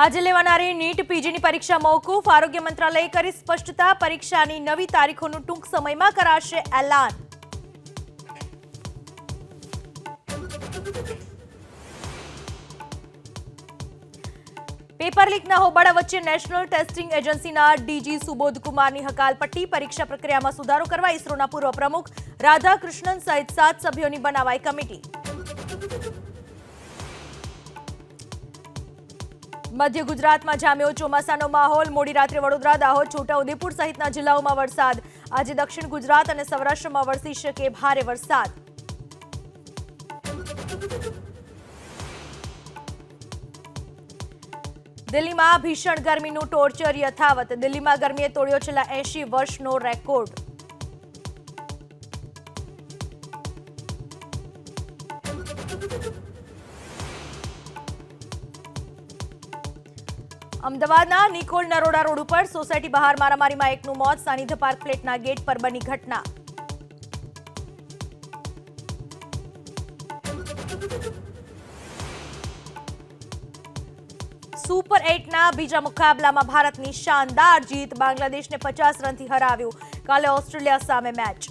આજે લેવાનારી નીટ પીજીની પરીક્ષા મોકૂફ. આરોગ્ય મંત્રાલયે કરી સ્પષ્ટતા. પરીક્ષાની નવી તારીખોનું ટૂંક સમયમાં કરાશે એલાન. પેપર લીકના હોબાળા વચ્ચે નેશનલ ટેસ્ટિંગ એજન્સીના ડીજી સુબોધ કુમારની હકાલપટ્ટી. પરીક્ષા પ્રક્રિયામાં સુધારો કરવા ઇસરોના પૂર્વ પ્રમુખ રાધાકૃષ્ણન સહિત 7 સભ્યોની બનાવાઈ કમિટી. મધ્ય ગુજરાતમાં જામ્યો ચોમાસાનો માહોલ. મોડી રાત્રે વડોદરા, દાહોદ, છોટાઉદેપુર સહિતના જિલ્લાઓમાં વરસાદ. આજે દક્ષિણ ગુજરાત અને સૌરાષ્ટ્રમાં વરસી શકે ભારે વરસાદ. દિલ્હીમાં ભીષણ ગરમીનું ટોર્ચર યથાવત. દિલ્હીમાં ગરમીએ તોડ્યો છેલ્લા 80 વર્ષનો રેકોર્ડ. અમદાવાદના નિકોલ નરોડા રોડ ઉપર સોસાયટી બહાર મારામારીમાં એકનું મોત. સાનિધ્ય પાર્ક ફ્લેટના ગેટ પર બની ઘટના. સુપર 8ના બીજા મુકાબલામાં ભારતની શાનદાર જીત. બાંગ્લાદેશને 50 રનથી હરાવ્યું. કાલે ઓસ્ટ્રેલિયા સામે મેચ.